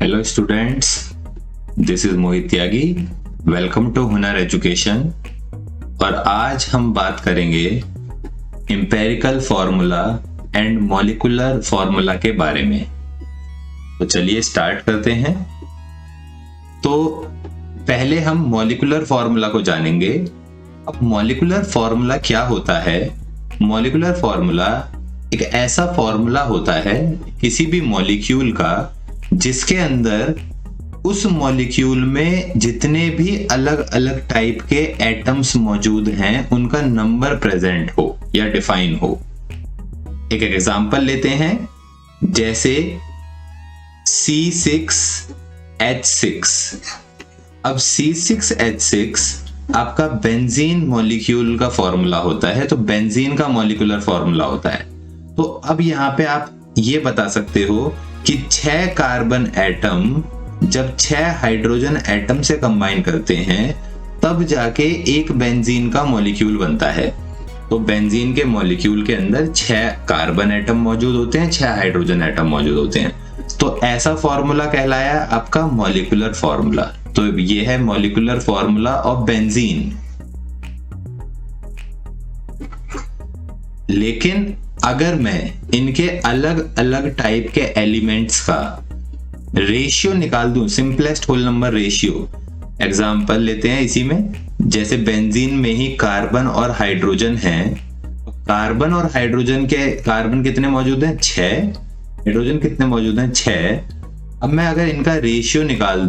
Hello students, this is Mohit Tyagi. Welcome to Hunar education. और आज हम बात करेंगे empirical formula and molecular formula के बारे में। तो चलिए स्टार्ट करते हैं। तो पहले हम मॉलिक्यूलर फॉर्मूला को जानेंगे। अब मॉलिक्यूलर फॉर्मूला क्या होता है? मॉलिक्यूलर फॉर्मूला एक ऐसा फॉर्मूला होता है किसी भी मॉलिक्यूल का जिसके अंदर उस मॉलिक्यूल में जितने भी अलग अलग टाइप के एटम्स मौजूद हैं उनका नंबर प्रेजेंट हो या डिफाइन हो। एक एग्जांपल लेते हैं, जैसे C6H6। अब C6H6 आपका बेंजीन मॉलिक्यूल का फॉर्मूला होता है, तो बेंजीन का मॉलिक्यूलर फॉर्मूला होता है। तो अब यहाँ पे आप ये बता सकते हो कि 6 कार्बन एटम जब 6 हाइड्रोजन एटम से कंबाइन करते हैं तब जाके एक बेंजीन का मॉलिक्यूल बनता है। तो बेंजीन के मॉलिक्यूल के अंदर 6 कार्बन एटम मौजूद होते हैं, 6 हाइड्रोजन एटम मौजूद होते हैं। तो ऐसा फॉर्मूला कहलाया आपका मॉलिक्यूलर फॉर्मूला। तो ये है मॉलिक्यूलर फॉर्मूला ऑफ बेंजीन। लेकिन अगर मैं इनके अलग अलग टाइप के एलिमेंट्स का रेशियो निकाल दूं, simplest whole number ratio, example लेते हैं इसी में, जैसे बेंजीन में ही कार्बन और हाइड्रोजन हैं। कार्बन और हाइड्रोजन के कार्बन कितने मौजूद हैं? 6। हाइड्रोजन कितने मौजूद हैं? 6। अब मैं अगर इनका रेशियो निकाल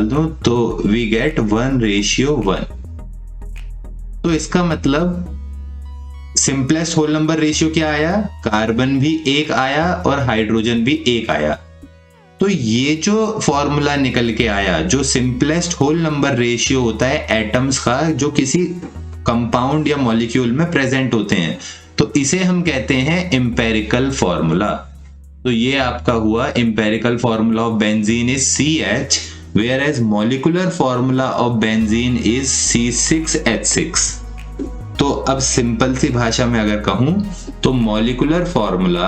दूं तो वी गेट 1:1। तो इसका मतलब सिंपलेस्ट होल नंबर रेशियो क्या आया? कार्बन भी 1 आया और हाइड्रोजन भी 1 आया। तो ये जो फॉर्मूला निकल के आया, जो सिंपलेस्ट होल नंबर रेशियो होता है एटम्स का जो किसी कंपाउंड या मॉलिक्यूल में प्रेजेंट होते हैं, तो इसे हम कहते हैं एम्पिरिकल फॉर्मूला। तो ये आपका हुआ empirical formula of benzene is CH, whereas molecular formula of benzene is C6H6। तो अब सिंपल सी भाषा में अगर कहूं तो मॉलिक्यूलर फॉर्मूला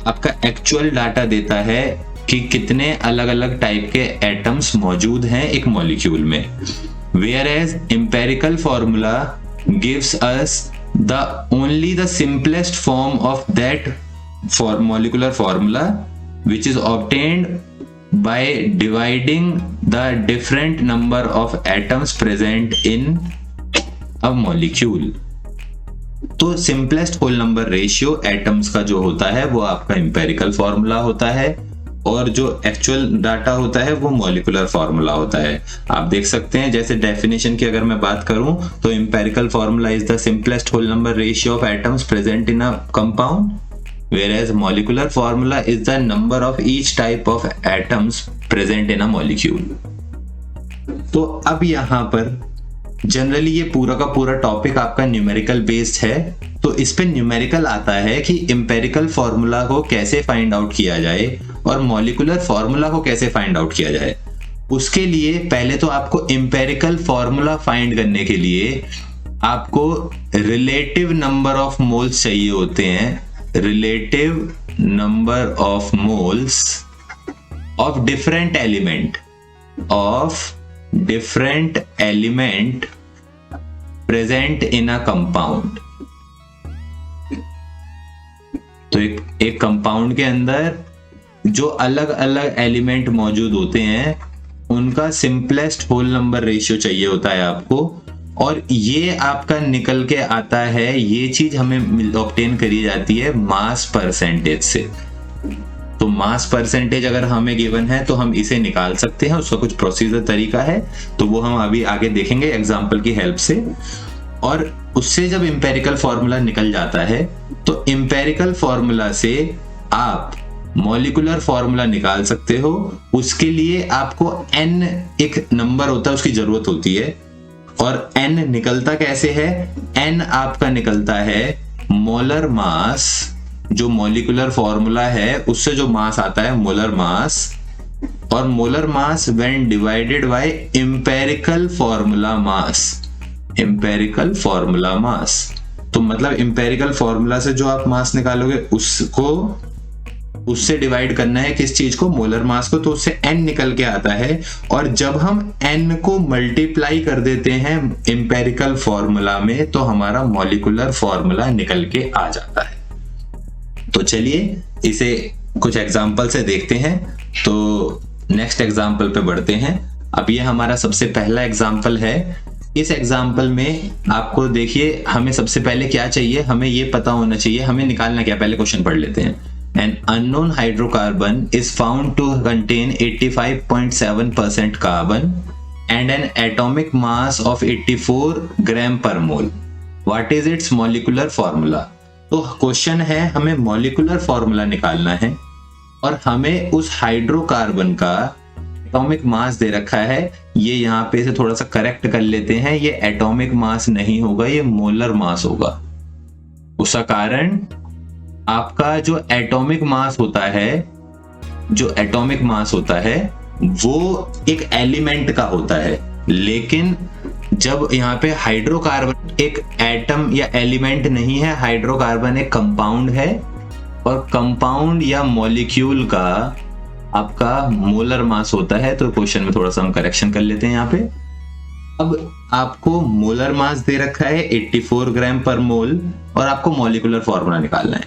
आपका एक्चुअल डाटा देता है कि कितने अलग अलग टाइप के एटम्स मौजूद हैं एक मॉलिक्यूल में, whereas empirical formula gives us only the simplest form of that molecular formula, which is obtained by dividing the different number of atoms present in a molecule। तो simplest whole number ratio atoms का जो होता है वो आपका empirical formula होता है, और जो एक्चुअल डाटा होता है वो मॉलिक्यूलर फॉर्मूला होता है। आप देख सकते हैं, जैसे डेफिनेशन की अगर मैं बात करूं तो empirical formula is the simplest whole number ratio of atoms present in a compound, whereas molecular formula is the number of each type of atoms present in a molecule। तो अब यहाँ पर जनरली ये पूरा का पूरा टॉपिक आपका numerical based है। तो इस पे न्यूमेरिकल आता है कि एम्पिरिकल फॉर्मूला को कैसे फाइंड आउट किया जाए और मॉलिक्यूलर फॉर्मूला को कैसे फाइंड आउट किया जाए। उसके लिए पहले तो आपको एम्पिरिकल फॉर्मूला फाइंड करने के लिए आपको रिलेटिव नंबर ऑफ मोल्स चाहिए होते हैं, relative number of moles of different element present in a compound। तो एक कंपाउंड के अंदर जो अलग अलग एलिमेंट मौजूद होते हैं उनका सिंपलेस्ट होल नंबर रेशियो चाहिए होता है आपको, और ये आपका निकल के आता है, ये चीज हमें ऑब्टेन करी जाती है मास परसेंटेज से। तो मास परसेंटेज अगर हमें गिवन है तो हम इसे निकाल सकते हैं, उसका कुछ प्रोसीजर तरीका है, तो वो हम अभी आगे देखेंगे एग्जांपल की हेल्प से। और उससे जब एम्पिरिकल फॉर्मूला निकल जाता है तो एम्पिरिकल फॉर्मूला से आप मॉलिक्यूलर फॉर्मूला निकाल सकते हो। उसके लिए आपको n एक नंबर होता है उसकी जरूरत होती है, और n निकलता कैसे है? n आपका निकलता है मोलर मास, जो मॉलिक्यूलर फॉर्मूला है उससे जो मास आता है मोलर मास, और molar mass when divided by empirical formula mass. तो मतलब एम्पिरिकल फॉर्मूला से जो आप मास निकालोगे उसको उससे डिवाइड करना है किस चीज को, मोलर मास को, तो उससे n निकल के आता है। और जब हम n को मल्टीप्लाई कर देते हैं एम्पेरिकल फॉर्मूला में तो हमारा मॉलिक्यूलर फॉर्मूला निकल के आ जाता है। तो चलिए इसे कुछ एग्जाम्पल से देखते हैं। तो नेक्स्ट एग्जाम्पल पे बढ़ते हैं। अब ये हमारा सबसे पहला एग्जाम्पल है। इस एग्जाम्पल में आपको देखिए हमें सबसे पहले क्या चाहिए, हमें ये पता होना चाहिए हमें निकालना क्या। पहले क्वेश्चन पढ़ लेते हैं। An unknown hydrocarbon is found to contain 85.7% carbon and an atomic mass of 84 gram per mole. What is its molecular formula? तो क्वेश्चन है हमें मॉलिक्यूलर फॉर्मूला निकालना है और हमें उस हाइड्रोकार्बन का एटॉमिक मास दे रखा है। ये यहाँ पे से थोड़ा सा करेक्ट कर लेते हैं, ये एटॉमिक मास नहीं होगा, ये मोलर मास होगा। उसका कारण आपका जो एटॉमिक मास होता है वो एक एलिमेंट का होता है, लेकिन जब यहाँ पे हाइड्रोकार्बन एक एटम या एलिमेंट नहीं है, हाइड्रोकार्बन एक कंपाउंड है और कंपाउंड या मॉलिक्यूल का आपका मोलर मास होता है। तो क्वेश्चन में थोड़ा सा हम करेक्शन कर लेते हैं यहाँ पे। अब आपको मोलर मास दे रखा है 84 ग्राम पर मोल और आपको मॉलिक्यूलर फॉर्मूला निकालना है।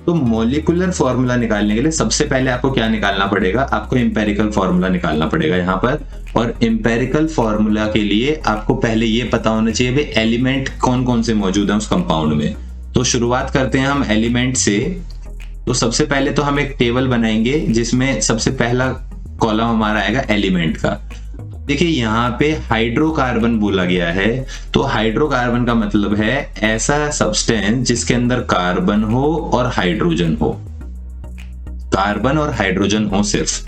तो मॉलिक्यूलर फॉर्मूला निकालने के लिए सबसे पहले आपको क्या निकालना पड़ेगा, आपको एम्पेरिकल फॉर्मूला निकालना पड़ेगा यहाँ पर। और एम्पेरिकल फॉर्मूला के लिए आपको पहले ये पता होना चाहिए भाई एलिमेंट कौन कौन से मौजूद हैं उस कंपाउंड में। तो शुरुआत करते हैं हम एलिमेंट से। तो सबसे पहले तो हम एक टेबल बनाएंगे जिसमें सबसे पहला कॉलम हमारा आएगा एलिमेंट का। देखिए यहाँ पे हाइड्रोकार्बन बोला गया है, तो हाइड्रोकार्बन का मतलब है ऐसा सब्सटेंस जिसके अंदर कार्बन हो और हाइड्रोजन हो, कार्बन और हाइड्रोजन हो सिर्फ।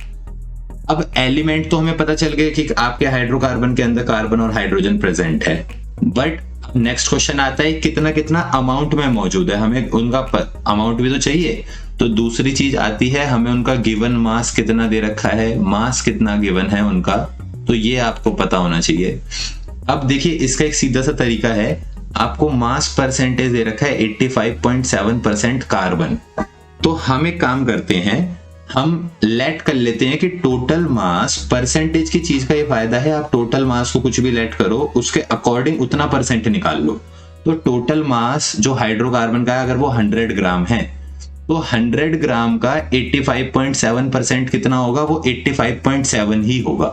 अब एलिमेंट तो हमें पता चल गया कि आपके हाइड्रोकार्बन के अंदर कार्बन और हाइड्रोजन प्रेजेंट है, बट नेक्स्ट क्वेश्चन आता है कितना कितना अमाउंट में मौजूद है, हमें उनका अमाउंट भी तो चाहिए। तो दूसरी चीज आती है हमें उनका गिवन मास कितना दे रखा है, मास कितना गिवन है उनका, तो ये आपको पता होना चाहिए। अब देखिए इसका एक सीधा सा तरीका है, आपको मास परसेंटेज दे रखा है 85.7% कार्बन। तो हम एक काम करते हैं, हम लेट कर लेते हैं कि टोटल मास, परसेंटेज की चीज का ये फायदा है आप टोटल मास को कुछ भी लेट करो उसके अकॉर्डिंग उतना परसेंट निकाल लो। तो टोटल मास जो हाइड्रोकार्बन का है अगर वो 100 ग्राम है तो 100 ग्राम का 85.7% कितना होगा, वो 85.7 ही होगा।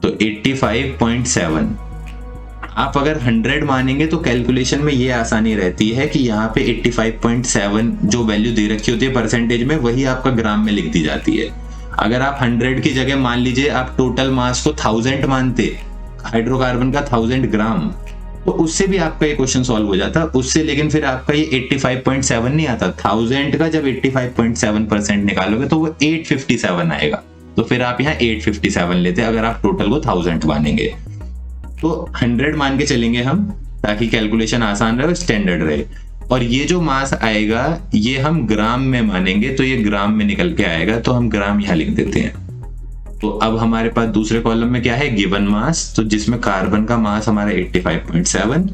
तो 85.7 आप अगर 100 मानेंगे तो कैलकुलेशन में ये आसानी रहती है कि यहाँ पे 85.7 जो वैल्यू दे रखी होती है परसेंटेज में वही आपका ग्राम में लिख दी जाती है। अगर आप 100 की जगह मान लीजिए आप टोटल मास को 1000 मानते, हाइड्रोकार्बन का 1000 ग्राम, तो उससे भी आपका ये क्वेश्चन सॉल्व हो जाता उससे। लेकिन फिर आपका ये 85.7 नहीं आता, 1000 का जब 85.7% निकालोगे तो वो 857 आएगा। तो फिर आप यहाँ 857 लेते अगर आप टोटल को 1000 मानेंगे। तो 100 मान के चलेंगे हम ताकि कैलकुलेशन आसान रहे और स्टैंडर्ड रहे। और ये जो मास आएगा ये हम ग्राम में मानेंगे तो ये ग्राम में निकल के आएगा, तो हम ग्राम यहाँ लिख देते हैं। तो अब हमारे पास दूसरे कॉलम में क्या है, गिवन मास, तो जिसमें कार्बन का मास हमारा 85.7।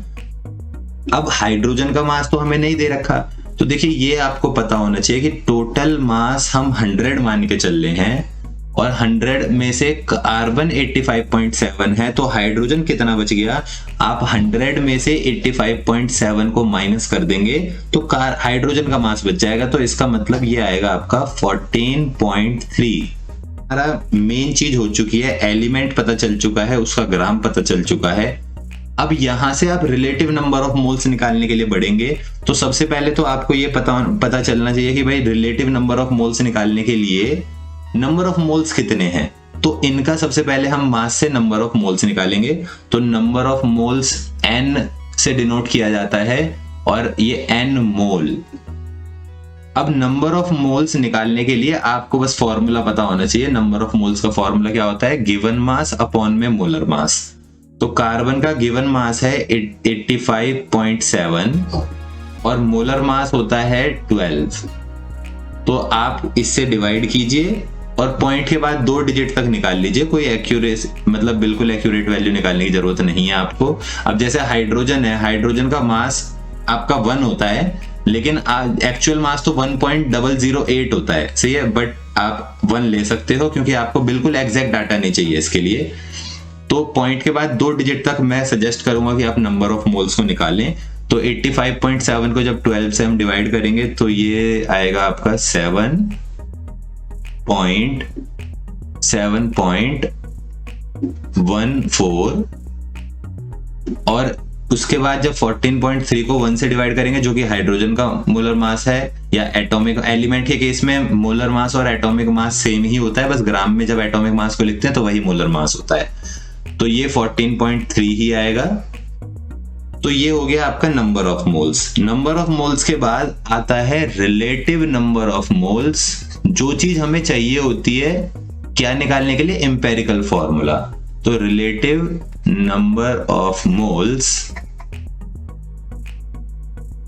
अब हाइड्रोजन का मास तो हमें नहीं दे रखा, तो देखिए ये आपको पता होना चाहिए कि टोटल मास हम 100 मान के चल रहे हैं और 100 में से कार्बन 85.7 है तो हाइड्रोजन कितना बच गया, आप 100 में से 85.7 को माइनस कर देंगे तो हाइड्रोजन का मास बच जाएगा। तो इसका मतलब ये आएगा आपका 14.3। हमारा मेन चीज हो चुकी है, एलिमेंट पता चल चुका है, उसका ग्राम पता चल चुका है। अब यहां से आप रिलेटिव नंबर ऑफ मोल्स निकालने के लिए बढ़ेंगे। तो सबसे पहले तो आपको ये पता चलना चाहिए कि भाई रिलेटिव नंबर ऑफ मोल्स निकालने के लिए नंबर ऑफ मोल्स कितने हैं। तो इनका सबसे पहले हम मास से नंबर ऑफ मोल्स निकालेंगे। तो नंबर ऑफ मोल्स n से डिनोट किया जाता है और ये n मोल। अब नंबर ऑफ मोल्स निकालने के लिए आपको बस फॉर्मूला पता होना चाहिए। नंबर ऑफ मोल्स का फॉर्मूला क्या होता है, गिवन मास अपॉन में मोलर मास। तो कार्बन का गिवन मास है 85.7 और मोलर मास होता है 12। तो आप इससे डिवाइड कीजिए और पॉइंट के बाद 2 डिजिट तक निकाल लीजिए। कोई एक्यूरेसी मतलब बिल्कुल एक्यूरेट वैल्यू निकालने की जरूरत नहीं है आपको। अब जैसे हाइड्रोजन है, हाइड्रोजन का मास आपका 1 होता है, लेकिन एक्चुअल मास तो 1.008 होता है, सही है, बट आप 1 ले सकते हो क्योंकि आपको बिल्कुल एग्जैक्ट डाटा नहीं चाहिए इसके लिए। तो पॉइंट के बाद 2 डिजिट तक मैं सजेस्ट करूंगा कि आप नंबर ऑफ मोल्स को निकालें। तो 85.7 को जब 12 से हम डिवाइड करेंगे तो ये आएगा आपका 7.14, और उसके बाद जब 14.3 को 1 से डिवाइड करेंगे जो कि हाइड्रोजन का मोलर मास है, या एटॉमिक एलिमेंट के केस में मोलर मास और एटॉमिक मास सेम ही होता है, बस ग्राम में जब एटॉमिक मास को लिखते हैं तो वही मोलर मास होता है। तो ये 14.3 ही आएगा। तो ये हो गया आपका number of moles. Number of moles के बाद आता है रिलेटिव नंबर ऑफ मोल्स, जो चीज हमें चाहिए होती है क्या निकालने के लिए, एम्पेरिकल फॉर्मूला। तो रिलेटिव नंबर ऑफ मोल्स,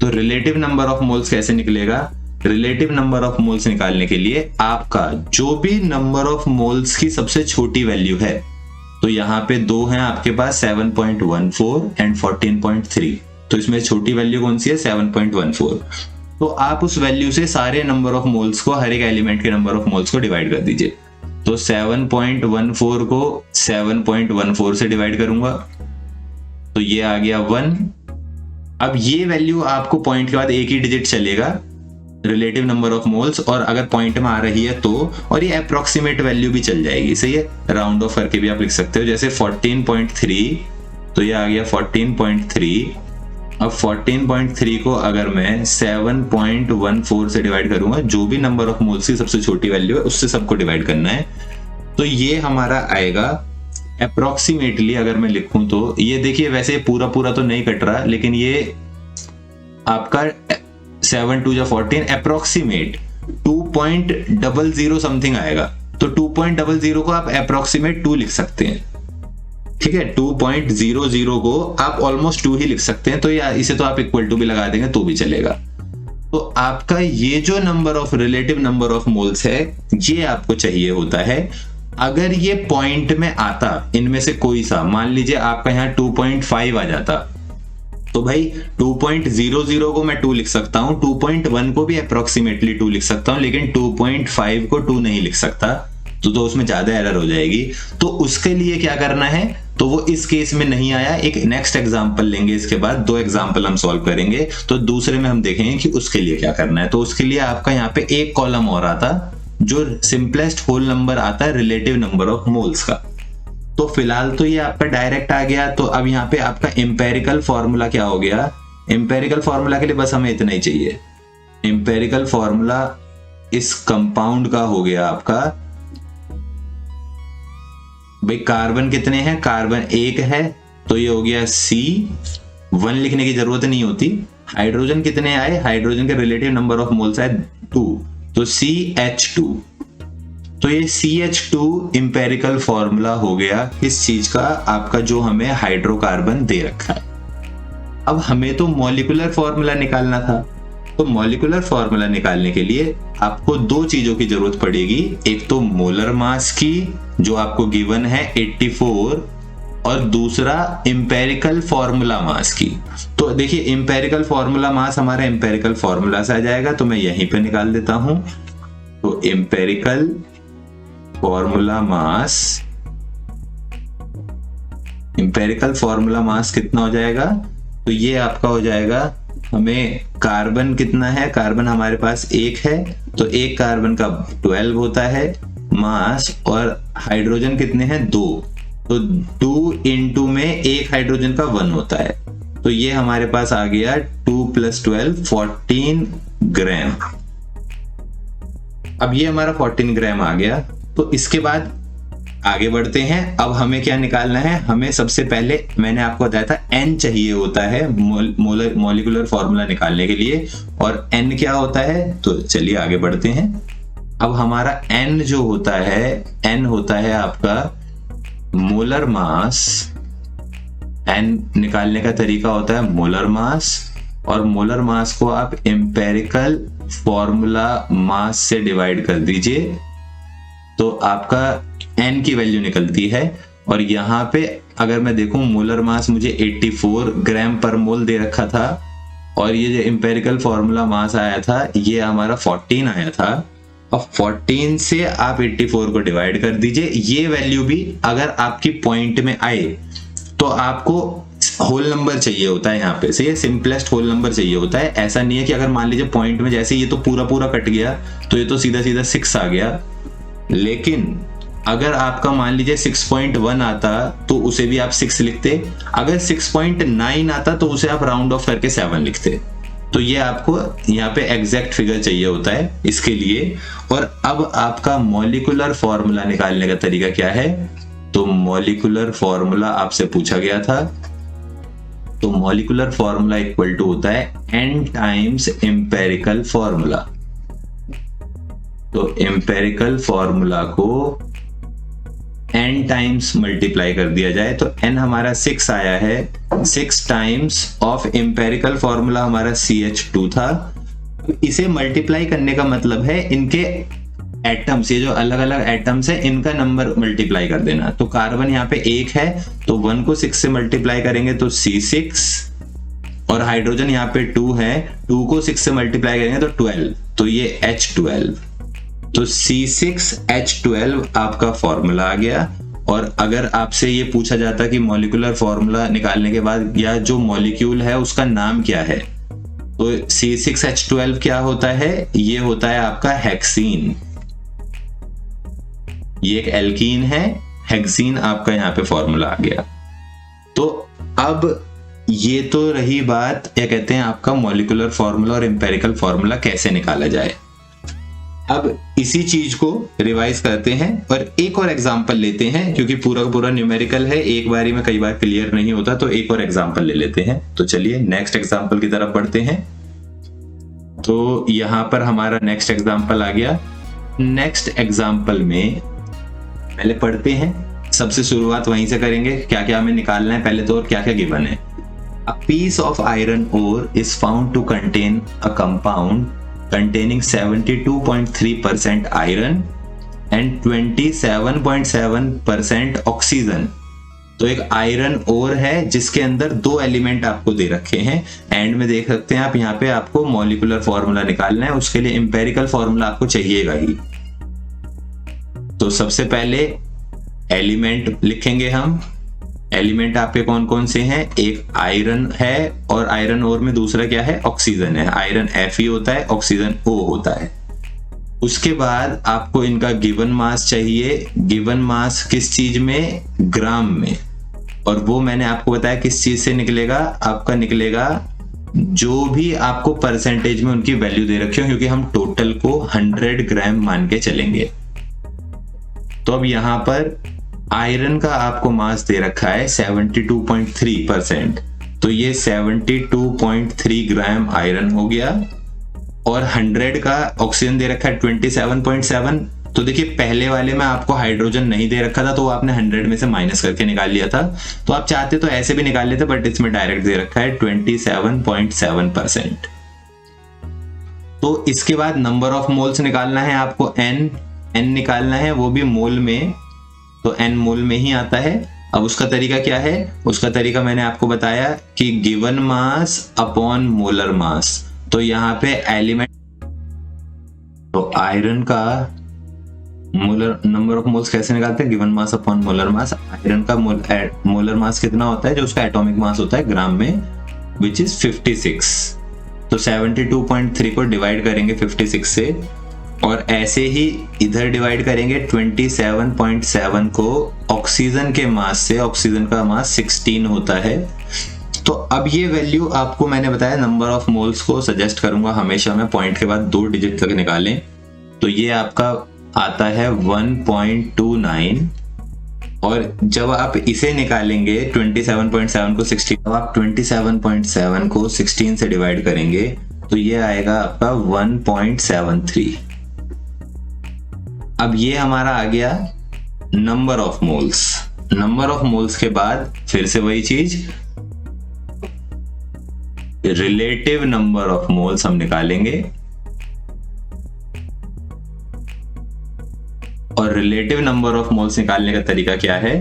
तो रिलेटिव नंबर ऑफ मोल्स कैसे निकलेगा? रिलेटिव नंबर ऑफ मोल्स निकालने के लिए आपका जो भी नंबर ऑफ मोल्स की सबसे छोटी वैल्यू है, तो यहाँ पे 2 हैं आपके पास, 7.14 एंड 14.3। तो इसमें छोटी वैल्यू कौन सी है? 7.14। तो आप उस वैल्यू से सारे नंबर ऑफ मोल्स को, हर एक एलिमेंट के नंबर ऑफ मोल्स को डिवाइड कर दीजिए। तो 7.14 को 7.14 से डिवाइड करूंगा तो ये आ गया 1। अब ये वैल्यू आपको पॉइंट के बाद एक ही डिजिट चलेगा, रिलेटिव नंबर ऑफ मोल्स, और अगर पॉइंट में आ रही है तो, और ये अप्रोक्सीमेट वैल्यू भी चल जाएगी, सही है, राउंड ऑफ करके भी आप लिख सकते हो। जैसे 14.3, तो ये आ गया 14.3। अब 14.3 को अगर मैं 7.14 से डिवाइड करूंगा, जो भी नंबर ऑफ मोल्स की सबसे छोटी वैल्यू है उससे सबको डिवाइड करना है, तो ये हमारा आएगा अप्रोक्सीमेटली, अगर मैं लिखूं तो ये देखिए, वैसे पूरा पूरा तो नहीं कट रहा, लेकिन ये आपका 7 2 14 अप्रोक्सीमेट 2.00 समथिंग आएगा। तो 2.00 को आप अप्रोक्सीमेट 2 लिख सकते हैं, ठीक है। 2.00 को आप ऑलमोस्ट 2 ही लिख सकते हैं, तो या इसे तो आप इक्वल टू भी लगा देंगे तो भी चलेगा। तो आपका ये जो number of relative number of moles है, ये आपको चाहिए होता है। अगर ये पॉइंट में आता, इनमें से कोई सा, मान लीजिए आपका यहाँ 2.5 आ जाता, तो भाई 2.00 को मैं 2 लिख सकता हूं, 2.1 को भी अप्रोक्सीमेटली 2 लिख सकता हूं, लेकिन 2.5 को 2 नहीं लिख सकता, तो उसमें ज्यादा एरर हो जाएगी। तो उसके लिए क्या करना है, तो वो इस केस में नहीं आया, एक नेक्स्ट एग्जांपल लेंगे, इसके बाद 2 एग्जांपल हम सॉल्व करेंगे, तो दूसरे में हम देखेंगे कि उसके लिए क्या करना है। तो उसके लिए आपका यहाँ पे एक कॉलम और आता, जो सिंपलेस्ट होल नंबर आता है रिलेटिव नंबर ऑफ मोल्स का। तो फिलहाल तो ये आपका डायरेक्ट आ गया। तो अब यहाँ पे आपका एम्पेरिकल फॉर्मूला क्या हो गया? एम्पेरिकल फॉर्मूला के लिए बस हमें इतना ही चाहिए। एम्पेरिकल फॉर्मूला इस कंपाउंड का हो गया आपका, भाई कार्बन कितने हैं? कार्बन 1 है, तो ये हो गया C1, लिखने की जरूरत नहीं होती। हाइड्रोजन कितने आए? हाइड्रोजन के रिलेटिव नंबर ऑफ मोल्स आए 2, तो CH2। तो ये CH2 इंपेरिकल फॉर्मूला हो गया किस चीज का? आपका जो हमें हाइड्रोकार्बन दे रखा है। अब हमें तो मॉलिक्यूलर फॉर्मूला निकालना था, तो मॉलिक्यूलर फॉर्मूला निकालने के लिए आपको 2 चीजों की जरूरत पड़ेगी। एक तो मोलर मास की, जो आपको गिवन है 84, और दूसरा इंपेरिकल फॉर्मूला मास की। तो देखिए इंपेरिकल फॉर्मूला मास हमारा इंपेरिकल फॉर्मूला से आ जाएगा, तो मैं यहीं पे निकाल देता हूं। तो empirical formula mass, empirical formula mass कितना हो जाएगा? तो ये आपका हो जाएगा, हमें कार्बन कितना है? कार्बन हमारे पास 1 है, तो 1 कार्बन का 12 होता है मास, और हाइड्रोजन कितने हैं? 2, तो 2 इंटू में 1 हाइड्रोजन का 1 होता है। तो ये हमारे पास आ गया 2 + 12 14 ग्राम। अब ये हमारा 14 ग्राम आ गया। तो इसके बाद आगे बढ़ते हैं। अब हमें क्या निकालना है? हमें सबसे पहले, मैंने आपको बताया था n चाहिए होता है मॉलिक्यूलर फॉर्मूला निकालने के लिए, और n क्या होता है? तो चलिए आगे बढ़ते हैं। अब हमारा n जो होता है, n होता है आपका मोलर मास। n निकालने का तरीका होता है मोलर मास, और मोलर मास को आप एम्पेरिकल फॉर्मूला मास से डिवाइड कर दीजिए, तो आपका n की वैल्यू निकलती है। और यहाँ पे अगर मैं देखूं, मोलर मास मुझे 84 ग्राम पर मोल दे रखा था, और ये जो एम्पेरिकल फॉर्मूला मास आया था ये हमारा 14 आया था। अब 14 से आप 84 को डिवाइड कर दीजिए। ये वैल्यू भी अगर आपकी पॉइंट में आए तो आपको होल नंबर चाहिए होता है, यहाँ पे से ये सिंपलेस्ट होल नंबर चाहिए होता है। ऐसा नहीं है कि अगर मान लीजिए पॉइंट में जैसे ये तो पूरा पूरा कट गया तो ये तो सीधा सीधा 6 आ गया, लेकिन अगर आपका मान लीजिए 6.1 आता तो उसे भी आप 6 लिखते, अगर 6.9 आता तो उसे आप राउंड ऑफ करके 7 लिखते। तो ये आपको यहाँ पे एग्जैक्ट फिगर चाहिए होता है इसके लिए। और अब आपका मॉलिक्यूलर फॉर्मूला निकालने का तरीका क्या है, तो मॉलिक्यूलर फॉर्मूला आपसे पूछा गया था, तो मॉलिक्यूलर फॉर्मूला इक्वल टू होता है n टाइम्स एम्पेरिकल फॉर्मूला। तो एम्पेरिकल फॉर्मूला को n टाइम्स मल्टीप्लाई कर दिया जाए तो n हमारा 6 आया है, 6 टाइम्स ऑफ एम्पेरिकल फॉर्मूला हमारा CH2 था। इसे मल्टीप्लाई करने का मतलब है इनके एटम्स, ये जो अलग अलग एटम्स है इनका नंबर मल्टीप्लाई कर देना। तो कार्बन यहाँ पे 1 है तो 1 को 6 से मल्टीप्लाई करेंगे तो C6, और हाइड्रोजन यहाँ पे 2 है, 2 को 6 से मल्टीप्लाई करेंगे तो 12, तो ये H12। तो C6H12 आपका फॉर्मूला आ गया। और अगर आपसे ये पूछा जाता कि मॉलिक्यूलर फॉर्मूला निकालने के बाद या जो मॉलिक्यूल है उसका नाम क्या है, तो C6H12 क्या होता है, ये होता है आपका हेक्सीन। ये एक एल्कीन है, हेक्सीन आपका यहाँ पे फॉर्मूला आ गया। तो अब ये तो रही बात, क्या कहते हैं, आपका मॉलिक्यूलर फॉर्मूला और एम्पेरिकल फॉर्मूला कैसे निकाला जाए। अब इसी चीज को रिवाइज करते हैं और एक और एग्जांपल लेते हैं, क्योंकि पूरा का पूरा न्यूमेरिकल है, एक बारी में कई बार क्लियर नहीं होता, तो एक और एग्जांपल ले लेते हैं। तो चलिए नेक्स्ट एग्जांपल की तरफ बढ़ते हैं। तो यहां पर हमारा नेक्स्ट एग्जांपल आ गया। नेक्स्ट एग्जांपल में पहले पढ़ते हैं, सबसे शुरुआत वहीं से करेंगे, क्या क्या हमें निकालना है पहले तो और क्या क्या गिवन है। A piece of iron ore is found to contain a compound containing 72.3% iron and 27.7% oxygen. तो एक आयरन ओर है जिसके अंदर 2 एलिमेंट आपको दे रखे हैं। एंड में देख सकते हैं आप, यहाँ पे आपको मॉलिक्यूलर फॉर्मूला निकालना है, उसके लिए एम्पेरिकल फॉर्मूला आपको चाहिएगा ही। तो सबसे पहले एलिमेंट लिखेंगे हम। एलिमेंट आपके कौन कौन से हैं, एक आयरन है और आयरन ओर में दूसरा क्या है, ऑक्सीजन है। आयरन Fe होता है, ऑक्सीजन O होता है। उसके बाद आपको इनका गिवन मास चाहिए। गिवन मास किस चीज में, ग्राम में, और वो मैंने आपको बताया किस चीज से निकलेगा, आपका निकलेगा जो भी आपको परसेंटेज में उनकी वैल्यू दे रखी हो, क्योंकि हम टोटल को 100 ग्राम मान के चलेंगे। तो अब यहां पर आयरन का आपको मास दे रखा है 72.3%, तो ये 72.3 ग्राम आयरन हो गया। और 100 का ऑक्सीजन दे रखा है 27.7। तो देखिए पहले वाले में आपको हाइड्रोजन नहीं दे रखा था, तो आपने 100 में से माइनस करके निकाल लिया था। तो आप चाहते तो ऐसे भी निकाल लेते, बट इसमें डायरेक्ट दे रखा है 27.7%। तो इसके बाद नंबर ऑफ मोल्स निकालना है आपको, n निकालना है, वो भी मोल में, तो n मोल में ही आता है। अब उसका तरीका क्या है, उसका तरीका मैंने आपको बताया कि given mass upon molar mass. तो यहाँ पे एलिमेंट, तो आयरन का मोलर नंबर ऑफ मोल्स कैसे निकालते हैं, given mass upon molar mass. Iron का मोलर मास कितना होता है, जो उसका एटॉमिक मास होता है ग्राम में, विच इज 56। तो 72.3 को डिवाइड करेंगे 56 से, और ऐसे ही इधर डिवाइड करेंगे 27.7 को ऑक्सीजन के मास से। ऑक्सीजन का मास 16 होता है। तो अब ये वैल्यू आपको मैंने बताया, नंबर ऑफ मोल्स को सजेस्ट करूंगा हमेशा मैं पॉइंट के बाद 2 डिजिट तक निकालें। तो ये आपका आता है 1.29, और जब आप इसे निकालेंगे 27.7 को 16, जब आप 27.7 को 16 से डिवाइड करेंगे तो ये आएगा आपका 1.73। अब ये हमारा आ गया number of moles. Number of moles के बाद फिर से वही चीज, रिलेटिव नंबर ऑफ मोल्स हम निकालेंगे। और रिलेटिव नंबर ऑफ मोल्स निकालने का तरीका क्या है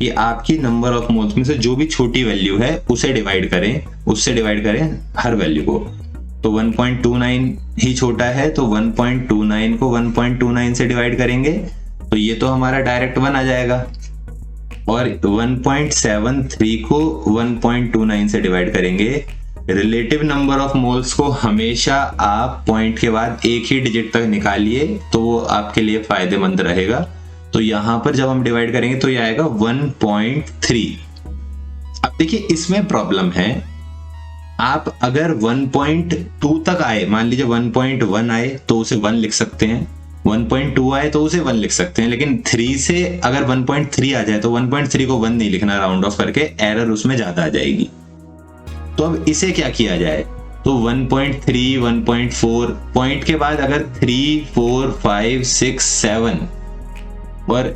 कि आपकी नंबर ऑफ मोल्स में से जो भी छोटी वैल्यू है उसे डिवाइड करें, उससे डिवाइड करें हर वैल्यू को। तो 1.29 ही छोटा है, तो 1.29 को 1.29 से डिवाइड करेंगे तो ये तो हमारा डायरेक्ट 1 आ जाएगा, और 1.73 को 1.29 से डिवाइड करेंगे। रिलेटिव नंबर ऑफ मोल्स को हमेशा आप पॉइंट के बाद एक ही डिजिट तक निकालिए, तो वो आपके लिए फायदेमंद रहेगा। तो यहां पर जब हम डिवाइड करेंगे तो ये आएगा 1.3। अब देखिए इसमें प्रॉब्लम है, आप अगर 1.2 तक आए, मान लीजिए 1.1 आए तो उसे 1 लिख सकते हैं, 1.2 आए तो उसे 1 लिख सकते हैं, लेकिन 3 से अगर 1.3 आ जाए तो 1.3 को 1 नहीं लिखना राउंड ऑफ करके, एरर उसमें ज्यादा आ जाएगी। तो अब इसे क्या किया जाए, तो 1.3, 1.4 पॉइंट के बाद अगर 3, 4, 5, 6, 7 और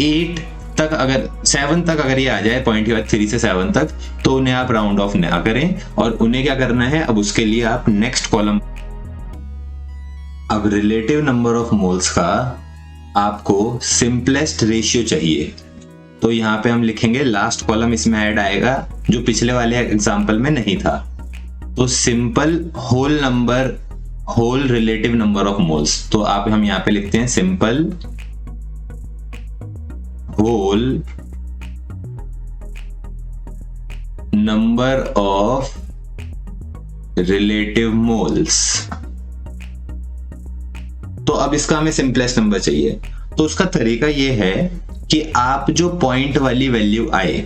8 तक, अगर 7 तक अगर ये आ जाए पॉइंट के बाद 3 से 7 तक, तो उन्हें आप राउंड ऑफ ना करें। और उन्हें क्या करना है, अब उसके लिए आप नेक्स्ट कॉलम, अब रिलेटिव नंबर ऑफ मोल्स का आपको सिंपलेस्ट रेशियो चाहिए, तो यहाँ पे हम लिखेंगे लास्ट कॉलम इसमें ऐड आएगा जो पिछले वाले एग्जांपल में नहीं था। तो simple whole number, whole relative number of moles, तो आप हम यहाँ पे लिखते हैं simple whole number of relative moles. तो अब इसका हमें सिंपलेस्ट नंबर चाहिए, तो उसका तरीका यह है कि आप जो पॉइंट वाली वैल्यू आए,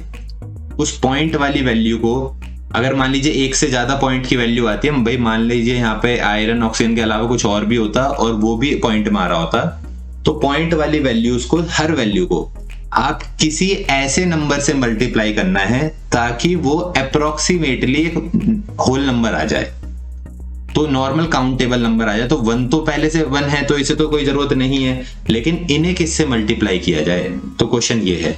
उस पॉइंट वाली वैल्यू को, अगर मान लीजिए एक से ज्यादा पॉइंट की वैल्यू आती है, भाई मान लीजिए यहाँ पे आयरन ऑक्सीजन के अलावा कुछ और भी होता और वो भी पॉइंट में आ रहा होता, तो पॉइंट वाली वैल्यूज को, हर वैल्यू को आप किसी ऐसे नंबर से मल्टीप्लाई करना है ताकि वो अप्रोक्सीमेटली एक होल नंबर आ जाए, तो नॉर्मल काउंटेबल नंबर आ जाए। तो 1 तो पहले से 1 है तो इसे तो कोई जरूरत नहीं है, लेकिन इन्हें किससे मल्टीप्लाई किया जाए, तो क्वेश्चन ये है।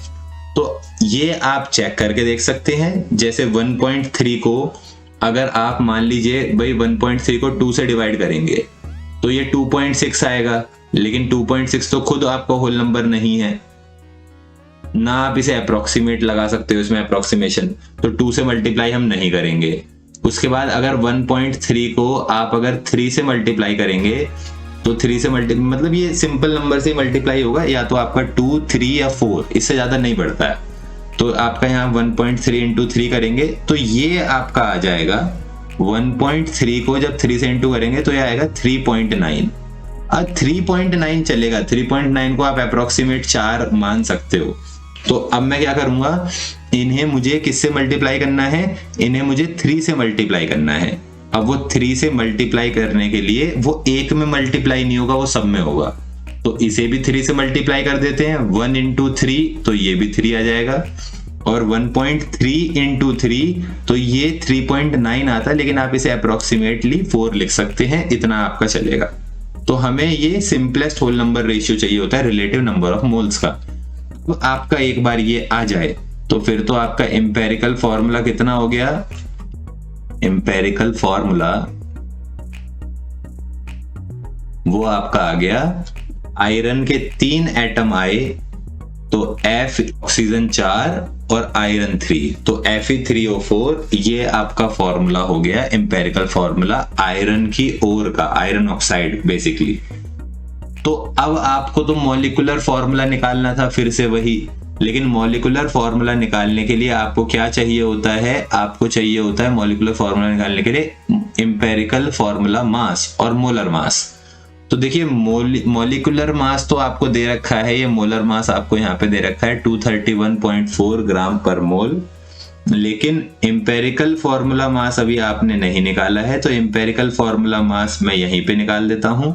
तो ये आप चेक करके देख सकते हैं, जैसे 1.3 को अगर आप मान लीजिए भाई 1.3 को 2 से डिवाइड करेंगे तो ये 2.6 आएगा, लेकिन 2.6 तो खुद आपका होल नंबर नहीं है ना, आप इसे अप्रोक्सीमेट लगा सकते हो, इसमें अप्रोक्सीमेशन, तो 2 से मल्टीप्लाई हम नहीं करेंगे। उसके बाद अगर 1.3 को आप अगर 3 से मल्टीप्लाई करेंगे तो 3 से मतलब ये सिंपल नंबर से मल्टीप्लाई होगा, या तो आपका 2, 3 या 4, इससे ज्यादा नहीं बढ़ता है। तो आपका यहाँ 1.3 इंटू 3 करेंगे तो ये आपका आ जाएगा 1.3 को जब 3 से इंटू करेंगे तो ये आएगा 3.9। अब 3.9 चलेगा, 3.9 को आप अप्रोक्सीमेट 4 मान सकते हो। तो अब मैं क्या करूंगा, इन्हें मुझे किससे मल्टीप्लाई करना है, इन्हें मुझे 3 से मल्टीप्लाई करना है। अब वो 3 से मल्टीप्लाई करने के लिए वो एक में मल्टीप्लाई नहीं होगा, वो सब में होगा, तो इसे भी 3 से मल्टीप्लाई कर देते हैं, 1 इंटू 3 तो ये भी 3 आ जाएगा, और 1.3 इंटू 3 तो ये 3.9 आता है, लेकिन आप इसे अप्रोक्सीमेटली 4 लिख सकते हैं, इतना आपका चलेगा। तो हमें ये सिंपलेस्ट होल नंबर रेशियो चाहिए होता है रिलेटिव नंबर ऑफ मोल्स का। तो आपका एक बार ये आ जाए तो फिर तो आपका एम्पेरिकल फॉर्मूला कितना हो गया, एम्पेरिकल फॉर्मूला वो आपका आ गया, आयरन के 3 एटम आए तो F ऑक्सीजन 4 और आयरन 3, तो Fe3O4, ये आपका फॉर्मूला हो गया एम्पेरिकल फॉर्मूला आयरन की ओर का, आयरन ऑक्साइड बेसिकली। तो अब आपको तो मॉलिक्यूलर फॉर्मूला निकालना था फिर से वही, लेकिन मॉलिक्यूलर फॉर्मूला निकालने के लिए आपको क्या चाहिए होता है, आपको चाहिए होता है मॉलिक्यूलर फॉर्मूला निकालने के लिए एम्पेरिकल फॉर्मूला मास और मोलर मास। तो देखिए मॉलिक्यूलर मास तो आपको दे रखा है, ये मोलर मास आपको यहाँ पे दे रखा है 231.4 ग्राम पर मोल, लेकिन एम्पेरिकल फॉर्मूला मास अभी आपने नहीं निकाला है, तो एम्पेरिकल फॉर्मूला मास मैं यहीं पे निकाल देता हूं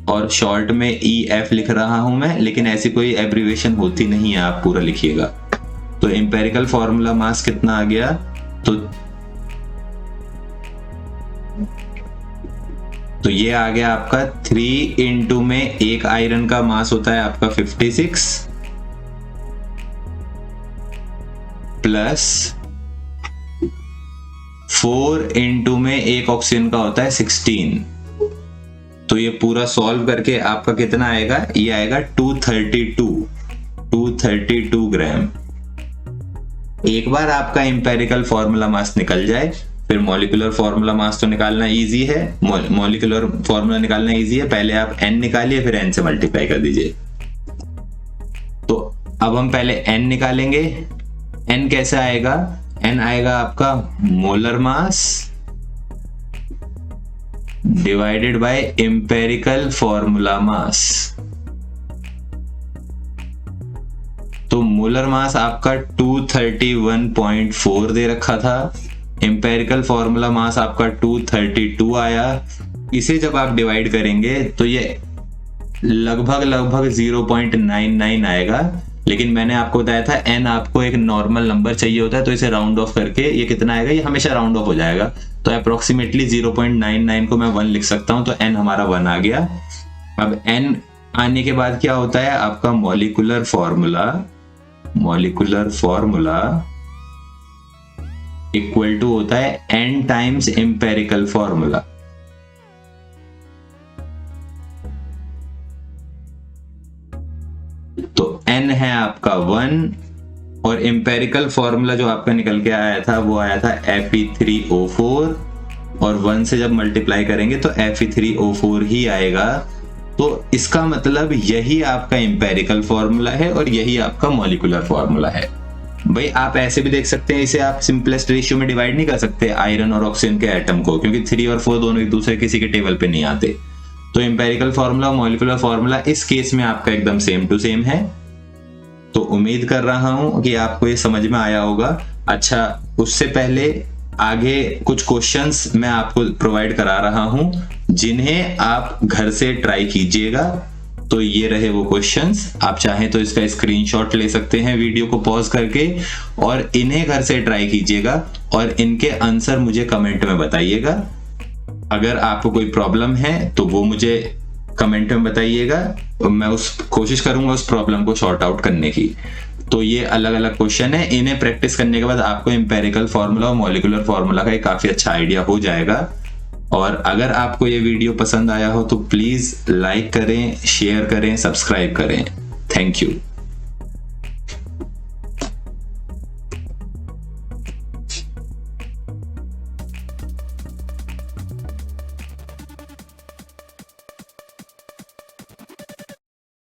और शॉर्ट में EF लिख रहा हूं मैं, लेकिन ऐसी कोई एब्रीविएशन होती नहीं है, आप पूरा लिखिएगा। तो एम्पेरिकल फॉर्मूला मास कितना आ गया, तो ये आ गया आपका 3 इंटू में एक आयरन का मास होता है आपका 56 प्लस 4 इंटू में एक ऑक्सीजन का होता है 16। तो ये पूरा सॉल्व करके आपका कितना आएगा, ये आएगा 232 ग्राम। एक बार आपका एम्पेरिकल फॉर्मूला मास निकल जाए, फिर मॉलिक्यूलर फॉर्मूला मास तो निकालना इजी है, मॉलिक्यूलर फॉर्मूला निकालना इजी है। पहले आप n निकालिए, फिर n से मल्टीप्लाई कर दीजिए। तो अब हम पहले n निकालेंगे। n कैसे आएगा? n आएगा आपका molar mass divided by empirical formula mass. तो मोलर मास आपका 231.4 दे रखा था, एम्पेरिकल फॉर्मूला मास आपका 232 आया। इसे जब आप डिवाइड करेंगे तो ये लगभग 0.99 आएगा। लेकिन मैंने आपको बताया था n आपको एक नॉर्मल नंबर चाहिए होता है, तो इसे राउंड ऑफ करके ये कितना आएगा, ये हमेशा राउंड ऑफ हो जाएगा। तो अप्रोक्सीमेटली 0.99 को मैं 1 लिख सकता हूं, तो n हमारा 1 आ गया। अब n आने के बाद क्या होता है, आपका मॉलिक्यूलर फॉर्मूला इक्वल टू होता है n टाइम्स एम्पेरिकल फॉर्मूला। तो n है आपका 1 और एम्पेरिकल फॉर्मूला जो आपका निकल के आया था वो आया था Fe3O4, और 1 से जब मल्टीप्लाई करेंगे तो Fe3O4 ही आएगा। तो इसका मतलब यही आपका एम्पेरिकल फॉर्मूला है और यही आपका मॉलिक्यूलर फॉर्मूला है। भाई आप ऐसे भी देख सकते हैं, इसे आप सिंपलेस्ट रेशियो में डिवाइड नहीं कर सकते आयरन और ऑक्सीजन के एटम को, क्योंकि 3 और 4 दोनों एक दूसरे किसी के टेबल पे नहीं आते। तो एम्पेरिकल फॉर्मूला और मॉलिक्यूलर फॉर्मूला इस केस में आपका एकदम सेम टू सेम है। तो उम्मीद कर रहा हूं कि आपको ये समझ में आया होगा। अच्छा, उससे पहले आगे कुछ क्वेश्चंस मैं आपको प्रोवाइड करा रहा हूं, जिन्हें आप घर से ट्राई कीजिएगा। तो ये रहे वो क्वेश्चंस, आप चाहें तो इसका स्क्रीनशॉट ले सकते हैं वीडियो को पॉज करके, और इन्हें घर से ट्राई कीजिएगा और इनके आंसर मुझे कमेंट में बताइएगा। अगर आपको कोई प्रॉब्लम है तो वो मुझे कमेंट में बताइएगा, मैं कोशिश करूंगा उस प्रॉब्लम को सॉर्ट आउट करने की। तो ये अलग अलग क्वेश्चन है, इन्हें प्रैक्टिस करने के बाद आपको एम्पेरिकल फॉर्मूला और मॉलिक्यूलर फॉर्मूला का एक काफी अच्छा आइडिया हो जाएगा। और अगर आपको ये वीडियो पसंद आया हो तो प्लीज लाइक करें, शेयर करें, सब्सक्राइब करें। Thank you.